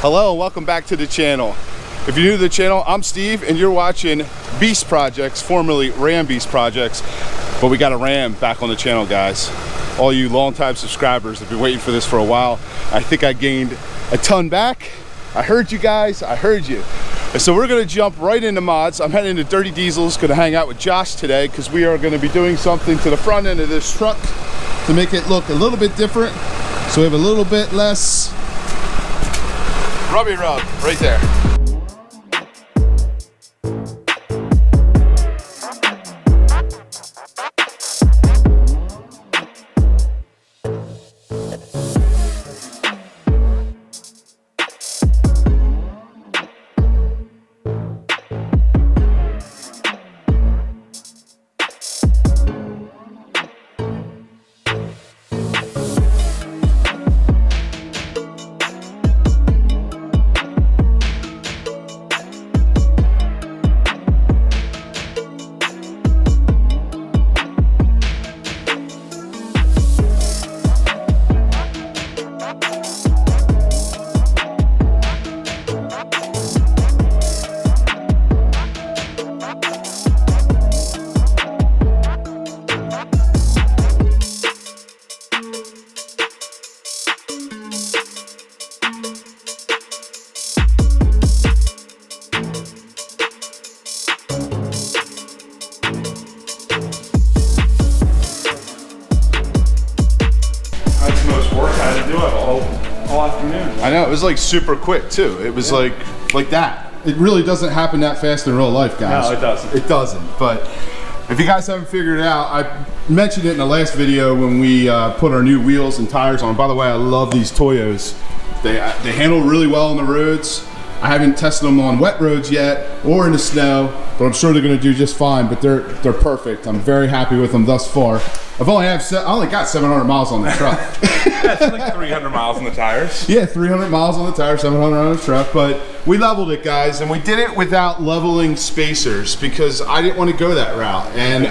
Hello and welcome back to the channel. If you're new to the channel, I'm Steve and you're watching Beast Projects, formerly Ram Beast Projects. But we got a Ram back on the channel, guys. All you long-time subscribers have been waiting for this for a while. I think I gained a ton back. I heard you guys, I heard you. And so we're gonna jump right into mods. I'm heading to Dirty Diesel's, gonna hang out with Josh today because we are gonna be doing something to the front end of this truck to make it look a little bit different. So we have a little bit less rubby rub right there. I know, it was like super quick too. It was like that. It really doesn't happen that fast in real life, guys. No, it doesn't. It doesn't. But if you guys haven't figured it out, I mentioned it in the last video when we put our new wheels and tires on. By the way, I love these Toyos. They handle really well on the roads. I haven't tested them on wet roads yet or in the snow, but I'm sure they're going to do just fine. But they're perfect. I'm very happy with them thus far. I only got 700 miles on the truck. That's like 300 miles on the tires. Yeah, 300 miles on the tire, 700 on the truck. But we leveled it, guys, and we did it without leveling spacers because I didn't want to go that route. And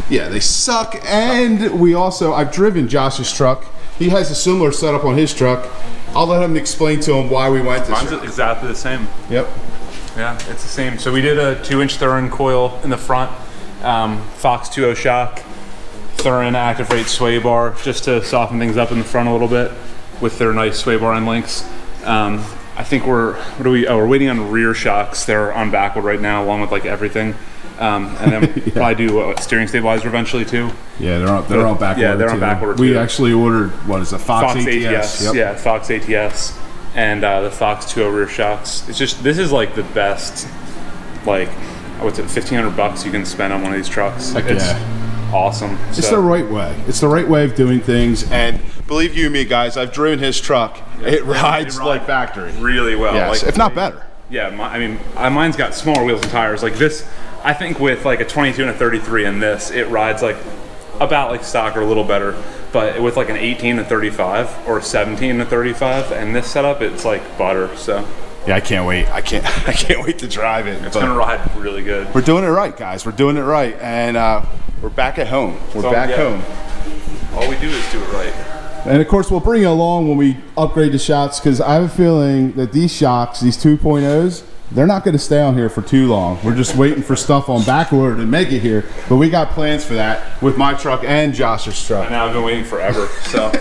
they suck. And we also, I've driven Josh's truck. He has a similar setup on his truck. I'll let him explain to him why we went this route. Mine's exactly the same. Yep. Yeah, it's the same. So we did a 2-inch Thuren coil in the front, Fox 2.0 shock, Thuren active rate sway bar, just to soften things up in the front a little bit with their nice sway bar end links. I think we're waiting on rear shocks. They're on backward right now, along with like everything. And then yeah. Probably do steering stabilizer eventually too. Yeah, they're on backward. Yeah, they're on backward too. We actually ordered, what is it, Fox ATS? Yep. Yeah, Fox ATS and the Fox 2.0 rear shocks. It's just, this is like the best, like, what's it, 1,500 bucks you can spend on one of these trucks. Heck it's yeah. Awesome. It's the right way. It's the right way of doing things. And believe you me, guys, I've driven his truck. It rides like factory. Really well. Yes, like, if not better. Yeah, mine's got smaller wheels and tires. Like this, I think with like a 22 and a 33 in this, it rides like about like stock or a little better. But with like an 18 and 35 or 17 and 35 and this setup, it's like butter. So yeah, I can't wait. I can't wait to drive it. It's gonna ride really good. We're doing it right, guys. We're doing it right, and we're back at home. We're back home. All we do is do it right. And of course, we'll bring you along when we upgrade the shocks, because I have a feeling that these shocks, these 2.0s, they're not going to stay on here for too long. We're just waiting for stuff on backorder to make it here, but we got plans for that with my truck and Josh's truck. And I've been waiting forever, so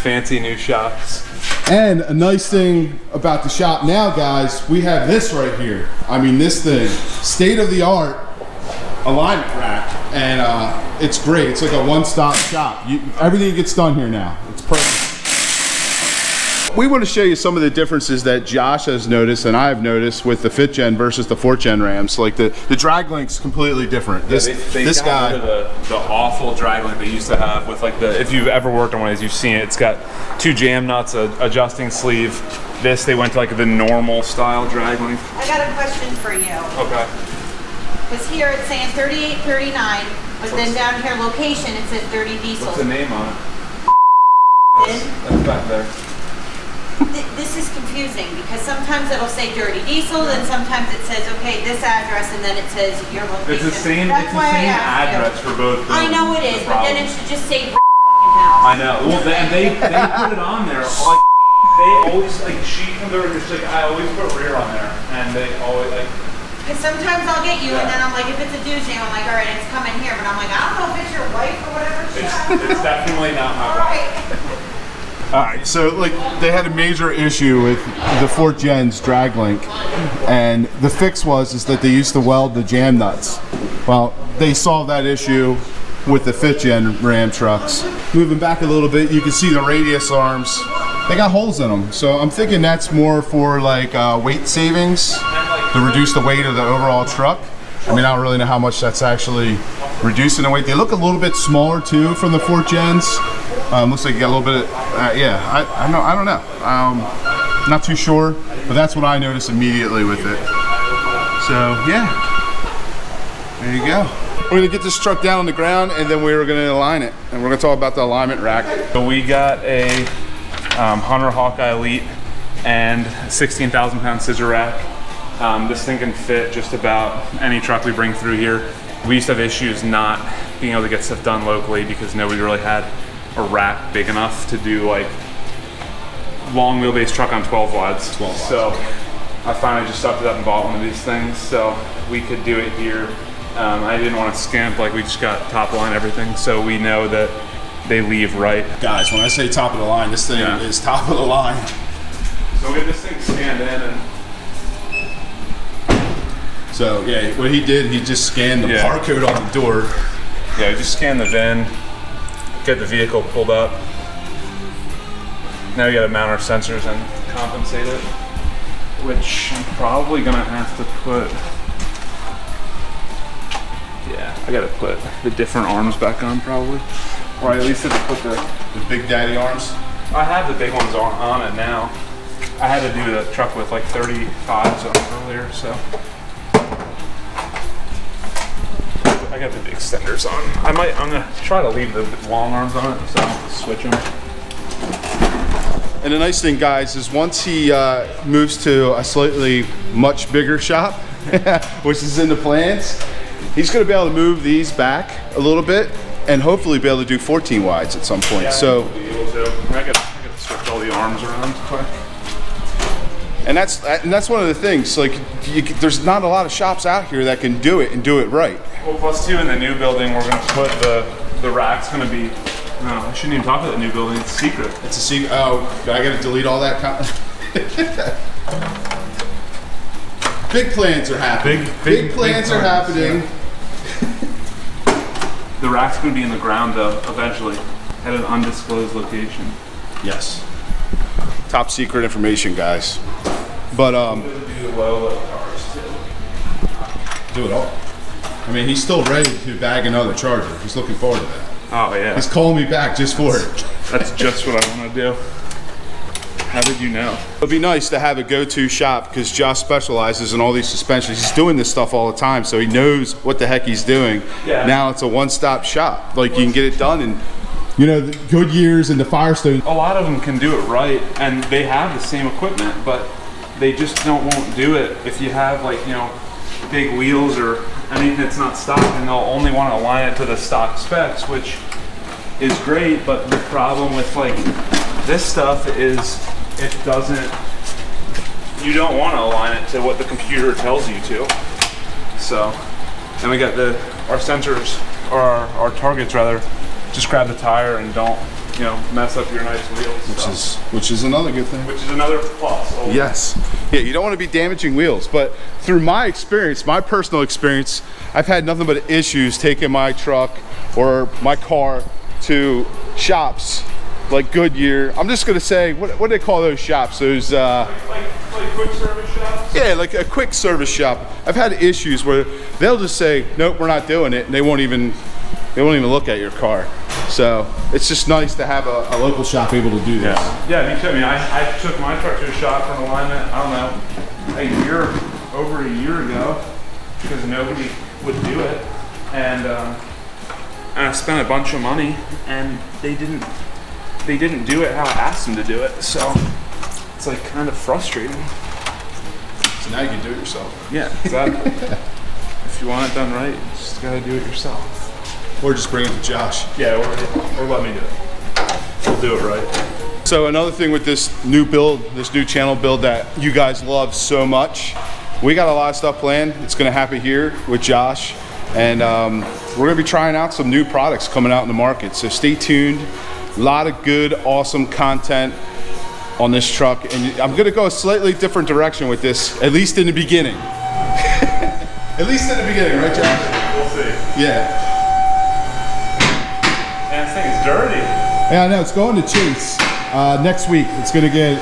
fancy new shocks. And a nice thing about the shop now, guys, we have this right here. I mean, this thing, state-of-the-art alignment rack, and it's great. It's like a one-stop shop. Everything gets done here now. It's perfect. We want to show you some of the differences that Josh has noticed and I've noticed with the 5th gen versus the 4th gen Rams. Like the drag link's completely different. Yeah, this guy, the awful drag link they used to have with like if you've ever worked on one of these, you've seen it. It's got 2 jam nuts, an adjusting sleeve. This, they went to like the normal style drag link. I got a question for you. Okay. Because here it's saying 3839, but then down here location it says Dirty Diesel. What's the name on it? That's back there. This is confusing because sometimes it'll say Dirty Diesel, then sometimes it says, okay, this address, and then it says your location. It's the same, address for both. I know it is, but then it should just say house. I know. Well, they put it on there like They always, like, she comes over and she's like, I always put rear on there. And they always, like... Because sometimes I'll get you, and then I'm like, if it's a douche name, I'm like, all right, it's coming here. But I'm like, I don't know if it's your wife or whatever. It's definitely not my wife. All right, so like they had a major issue with the 4th Gen's drag link, and the fix is that they used to weld the jam nuts. Well, they solved that issue with the 5th Gen Ram trucks. Moving back a little bit, you can see the radius arms. They got holes in them, so I'm thinking that's more for like weight savings to reduce the weight of the overall truck. I mean, I don't really know how much that's actually reducing the weight. They look a little bit smaller too from the 4th Gens. Looks like you got a little bit of, yeah, I don't know. Not too sure, but that's what I noticed immediately with it. So yeah, there you go. We're gonna get this truck down on the ground, and then we're gonna align it, and we're gonna talk about the alignment rack. So we got a Hunter Hawkeye Elite and 16,000 pound scissor rack. This thing can fit just about any truck we bring through here. We used to have issues not being able to get stuff done locally because nobody really had a rack big enough to do like long wheelbase truck on 12 wads. So I finally just sucked it up and bought one of these things so we could do it here. I didn't want to skimp, like we just got top line everything, so we know that they leave right. Guys, when I say top of the line, this thing is top of the line. So we'll get this thing scanned in and... So yeah, what he did, he just scanned the barcode on the door. Yeah, we just scan the VIN, get the vehicle pulled up. Now we gotta mount our sensors and compensate it, which I'm probably gonna have to put... Yeah, I gotta put the different arms back on probably. Or at least have to put the Big Daddy arms. I have the big ones on it now. I had to do the truck with like 35s on it earlier, so. I got the big extenders on. I'm gonna try to leave the long arms on it, so I don't have to switch them. And the nice thing, guys, is once he moves to a slightly much bigger shop, which is in the plans, he's gonna be able to move these back a little bit and hopefully be able to do 14 wides at some point. Yeah, so I gotta switch all the arms around quick. And that's one of the things. Like, there's not a lot of shops out here that can do it and do it right. Well, plus two in the new building, we're gonna put the rack's gonna be. No, I shouldn't even talk about the new building. It's a secret. It's a secret. Oh, I gotta delete all that. Big plans are happening. Big plans are happening. Yeah. The rack's gonna be in the ground though, eventually, at an undisclosed location. Yes. Top secret information, guys. But do low cars too. Do it all. I mean, he's still ready to bag another Charger. He's looking forward to that. Oh yeah. He's calling me back just for it. That's just what I want to do. How did you know? It'd be nice to have a go-to shop because Josh specializes in all these suspensions. He's doing this stuff all the time, so he knows what the heck he's doing. Yeah. Now it's a one-stop shop. Like, you can get it done in, you know, the Goodyears and the Firestone. A lot of them can do it right, and they have the same equipment, but they just won't do it if you have, like, you know, big wheels or anything that's not stock, and they'll only want to align it to the stock specs, which is great. But the problem with like this stuff is it doesn't. You don't want to align it to what the computer tells you to. So, then we got our sensors, or our targets rather. Just grab the tire and don't, you know, mess up your nice wheels. Which is another good thing. Which is another plus. Yes. Yeah, you don't want to be damaging wheels, but through my experience, my personal experience, I've had nothing but issues taking my truck or my car to shops like Goodyear. I'm just gonna say, what do they call those shops? Those like quick service shops? Yeah, like a quick service shop. I've had issues where they'll just say, nope, we're not doing it, and they won't even look at your car. So it's just nice to have a local shop able to do this. Yeah, me too. I mean, I took my truck to a shop for an alignment, I don't know, over a year ago, because nobody would do it. And I spent a bunch of money, and they didn't do it how I asked them to do it. So it's like kind of frustrating. So now you can do it yourself. Yeah, exactly. If you want it done right, you just gotta do it yourself. Or just bring it to Josh. Yeah, or let me do it. We'll do it right. So another thing with this new build, this new channel build that you guys love so much, we got a lot of stuff planned. It's gonna happen here with Josh. And we're gonna be trying out some new products coming out in the market. So stay tuned. A lot of good, awesome content on this truck. And I'm gonna go a slightly different direction with this, at least in the beginning. At least in the beginning, right, Josh? We'll see. Yeah. Man, this thing is dirty. Yeah, I know, it's going to Chase next week. It's gonna get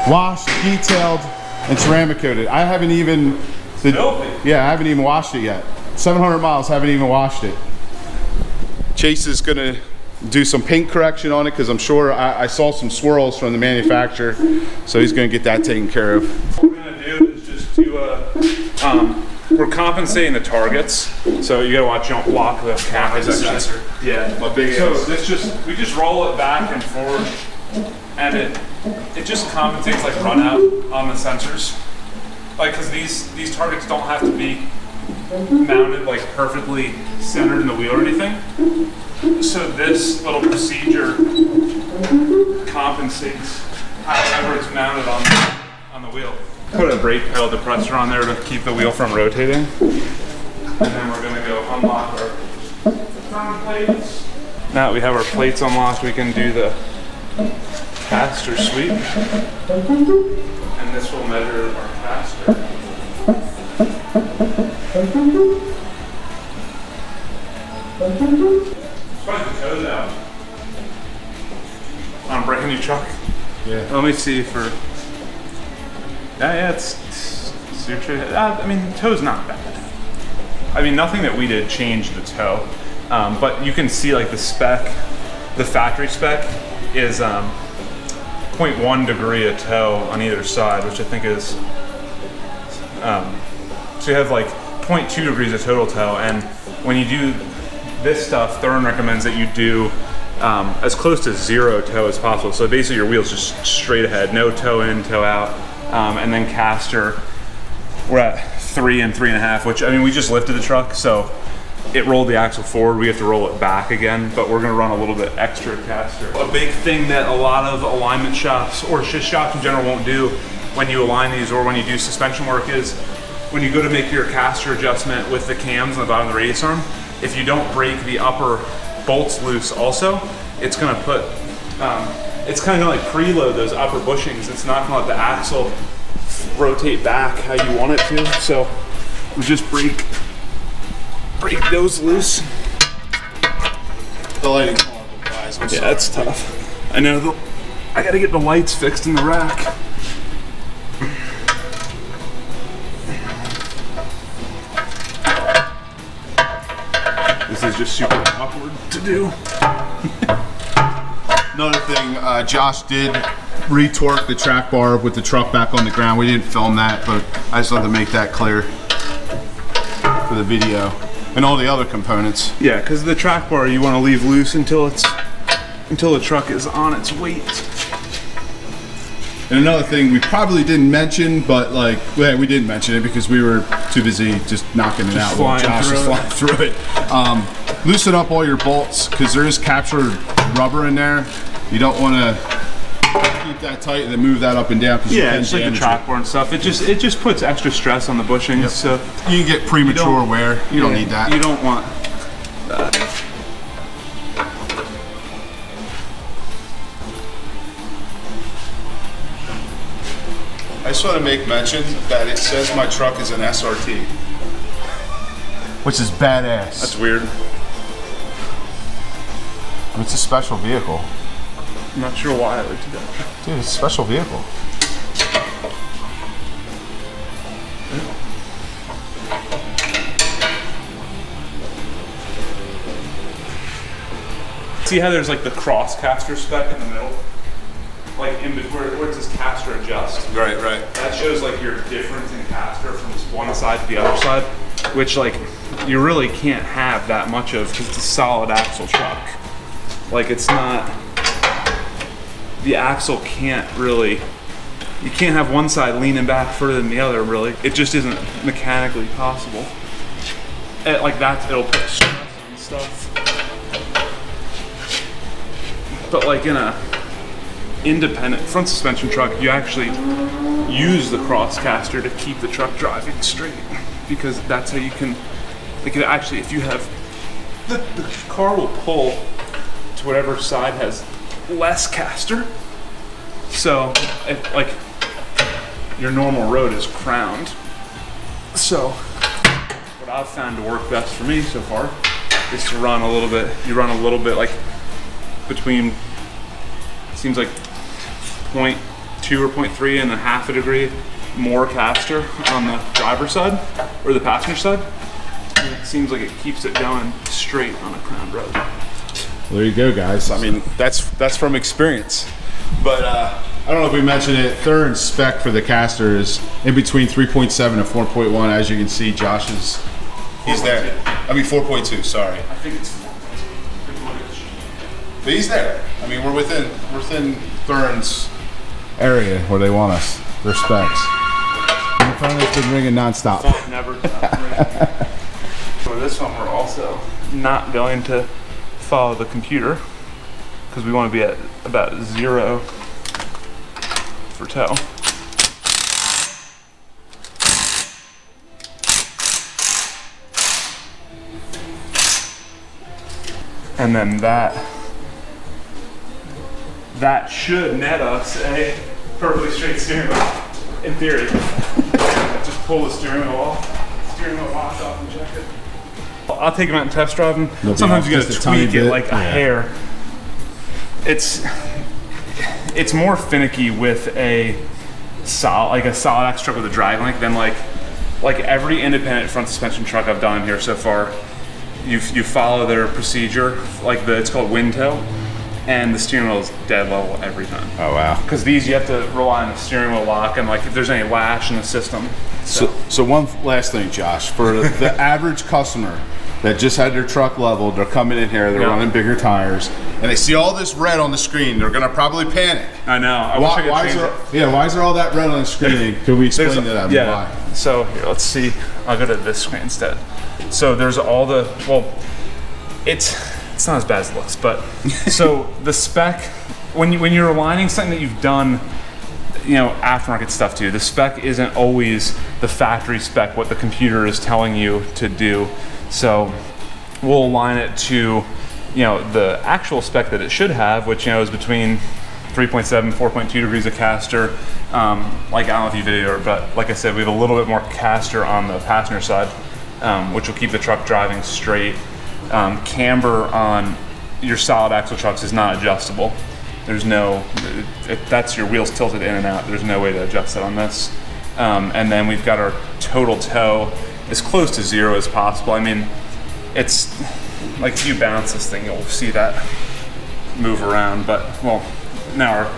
washed, detailed, and ceramic coated. I haven't even, Filthy. I haven't even washed it yet. 700 miles, haven't even washed it. Chase is gonna do some paint correction on it because I'm sure I saw some swirls from the manufacturer. So he's gonna get that taken care of. What we're gonna do is just do we're compensating the targets. So you gotta watch, you don't block the camera section. Yeah. My big So ass. we just roll it back and forward, and it just compensates like run out on the sensors. Like, cause these targets don't have to be mounted like perfectly centered in the wheel or anything. So this little procedure compensates however it's mounted on the wheel. Put a brake pedal depressor on there to keep the wheel from rotating. And then we're gonna go unlock our front plates. Now that we have our plates unlocked, we can do the caster sweep. And this will measure our caster. Spread the toes out. On a brand new truck. Yeah. Let me see for. Yeah, it's suture. I mean, the toe's not bad. I mean, nothing that we did changed the toe, but you can see like the spec, the factory spec is 0.1 degree of toe on either side, which I think is. So you have like 0.2 degrees of total toe, and when you do this stuff, Thuren recommends that you do as close to 0 toe as possible. So basically your wheel's just straight ahead, no toe in, toe out. And then caster, we're at 3 and 3.5, which, I mean, we just lifted the truck, so it rolled the axle forward. We have to roll it back again, but we're gonna run a little bit extra caster. A big thing that a lot of alignment shops, or just shops in general, won't do when you align these or when you do suspension work is when you go to make your caster adjustment with the cams on the bottom of the radius arm, if you don't break the upper bolts loose also, it's gonna put, it's kind of like preload those upper bushings. It's not gonna let the axle rotate back how you want it to. So we just break those loose. The lighting's horrible, guys. I'm sorry. That's tough. I know. I gotta get the lights fixed in the rack. This is just super awkward to do. Another thing, Josh did retorque the track bar with the truck back on the ground. We didn't film that, but I just wanted to make that clear for the video. And all the other components. Yeah, because the track bar you want to leave loose until the truck is on its weight. And another thing we probably didn't mention, but like, yeah, we didn't mention it because we were too busy just knocking it out while Josh was flying through it. Loosen up all your bolts because there is captured rubber in there. You don't want to keep that tight and then move that up and down. Yeah, it's like the track bar and stuff. It just puts extra stress on the bushings. Yep. So you can get premature wear. You don't need that. You don't want that. I just want to make mention that it says my truck is an SRT, which is badass. That's weird. It's a special vehicle. I'm not sure why I would do that. Dude, it's a special vehicle. See how there's like the cross caster spec in the middle? Like in between where it says caster adjust. Right. That shows like your difference in caster from one side to the other side, which like you really can't have that much of because it's a solid axle truck. Like it's not, the axle can't really, you can't have one side leaning back further than the other really. It just isn't mechanically possible. Like that, it'll put stress on stuff. But like in a independent front suspension truck, you actually use the cross caster to keep the truck driving straight, because that's how you can, like, it actually, if you have, the car will pull to whatever side has less caster. So, like, your normal road is crowned. So, what I've found to work best for me so far is to run a little bit, like between, it seems like 0.2 or 0.3 and a half a degree more caster on the driver's side or the passenger side. And it seems like it keeps it going straight on a crowned road. Well, there you go, guys. I mean, that's from experience. But I don't know if we mentioned it, Thuren's spec for the caster is in between 3.7 and 4.1. As you can see, Josh is, he's there. I mean 4.2, sorry. I think it's 4.2. But he's there. I mean, we're within Thuren's area where they want us, their specs. And the phone has been ringing nonstop. Phone never stopped ringing. For this one, we're also not going to follow the computer because we want to be at about 0 for tow. And then that should net us a perfectly straight steering wheel, in theory. Just pull the steering wheel off, locked off and check it. I'll take them out and test drive them. Sometimes you gotta tweak it like a hair. It's more finicky with a solid X truck with a drag link than like every independent front suspension truck I've done here so far. You follow their procedure, like it's called wind tow, and the steering wheel is dead level every time. Oh wow! Because these you have to rely on the steering wheel lock and like if there's any lash in the system. So one last thing, Josh, for the average customer that just had their truck leveled, they're coming in here, they're running bigger tires, and they see all this red on the screen, they're gonna probably panic. I know. I wish I could change it. Yeah, why is there all that red on the screen? Can we explain to them why? So here, let's see. I'll go to this screen instead. So there's all the, well, it's not as bad as it looks, but so the spec, when you're aligning something that you've done, you know, aftermarket stuff to, the spec isn't always the factory spec, what the computer is telling you to do. So we'll align it to, you know, the actual spec that it should have, which, you know, is between 3.7, 4.2 degrees of caster. Like, I don't know if you videoed, but like I said, we have a little bit more caster on the passenger side, which will keep the truck driving straight. Camber on your solid axle trucks is not adjustable. There's no, if that's your wheels tilted in and out, there's no way to adjust it on this. And then we've got our total tow as close to 0 as possible. I mean, it's like if you bounce this thing, you'll see that move around. But, well, now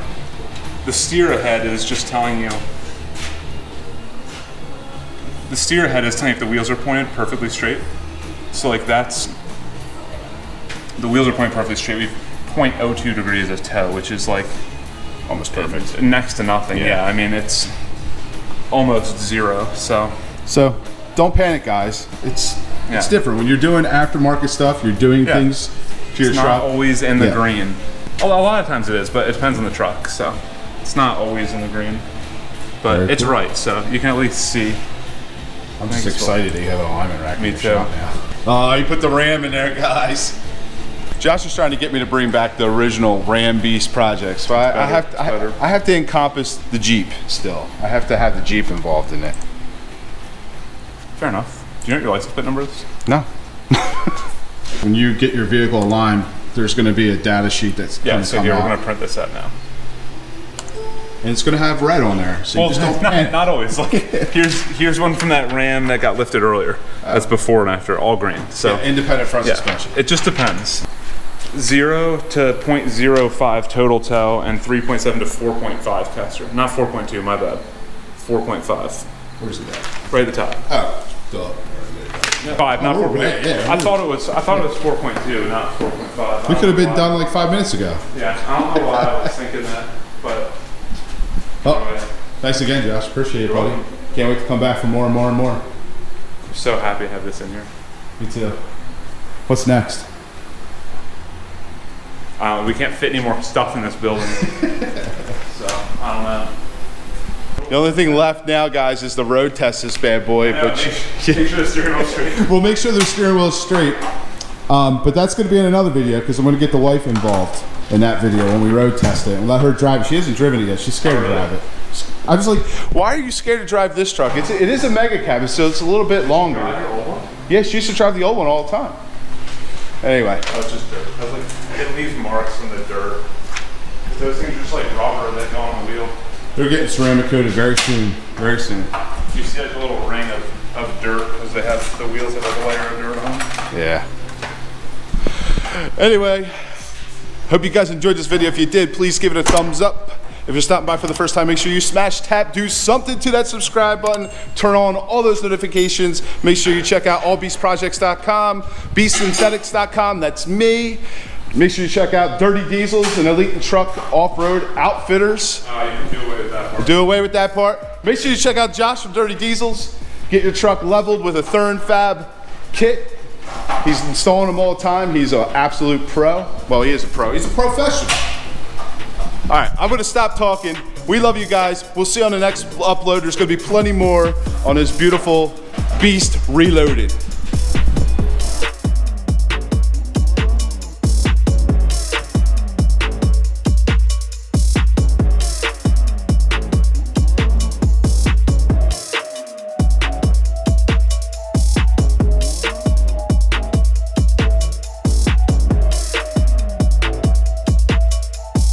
the steer ahead is just telling you, if the wheels are pointed perfectly straight. So like the wheels are pointed perfectly straight. We've 0.02 degrees of tow, which is like almost perfect. Next to nothing. Yeah, I mean, it's almost 0. So don't panic, guys. It's different. When you're doing aftermarket stuff, you're doing things to your truck. It's not always in the green. A lot of times it is, but it depends on the truck. So it's not always in the green. But very it's cool. Right, so you can at least see. I'm just excited that you have an alignment rack. Me too. Oh, you put the Ram in there, guys. Josh is trying to get me to bring back the original Ram Beast project. So I have to encompass the Jeep still. I have to have the Jeep involved in it. Fair enough. Do you know what your license plate number is? No. When you get your vehicle aligned, there's going to be a data sheet that's going to come out. We're going to print this out now. And it's going to have red on there, so you just don't panic. Not always. Like here's one from that Ram that got lifted earlier. That's before and after, all green. So independent front suspension. It just depends. 0 to 0.05 total tow and 3.7 to 4.5 caster. Not 4.2, my bad. 4.5. Where's it at? Right at the top. Oh, duh. 5, not 4.2. Yeah, I thought it was 4.2, not 4.5. We could have been done like 5 minutes ago. Yeah, I don't know why I was thinking that, but. Anyway. Thanks again, Josh. Appreciate it, buddy. Can't wait to come back for more and more and more. I'm so happy to have this in here. Me too. What's next? We can't fit any more stuff in this building. So, I don't know. The only thing left now, guys, is the road test this bad boy. Make sure the steering wheel's straight. We'll make sure the steering wheel is straight. But that's going to be in another video because I'm going to get the wife involved in that video when we road test it and let her drive it. She hasn't driven it yet. She's scared to drive it. I was like, why are you scared to drive this truck? It is a mega cab, so it's a little bit longer. Yeah, she used to drive the old one all the time. Anyway. Oh, it's just dirt. I was like, it leaves marks in the dirt. Because those things are just like rubber that go on the wheel. They're getting ceramic coated very soon. Very soon. You see like a little ring of dirt because they have the wheels have like a layer of dirt on them. Yeah. Anyway, hope you guys enjoyed this video. If you did, please give it a thumbs up. If you're stopping by for the first time, make sure you smash, tap, do something to that subscribe button. Turn on all those notifications. Make sure you check out allbeastprojects.com, beastsynthetics.com, that's me. Make sure you check out Dirty Diesels and Elite Truck Off-Road Outfitters. You can do away with that part. Do away with that part. Make sure you check out Josh from Dirty Diesels. Get your truck leveled with a ThurenFab kit. He's installing them all the time. He's an absolute pro. Well, he is a pro. He's a professional. All right, I'm gonna stop talking. We love you guys. We'll see you on the next upload. There's gonna be plenty more on this beautiful beast reloaded.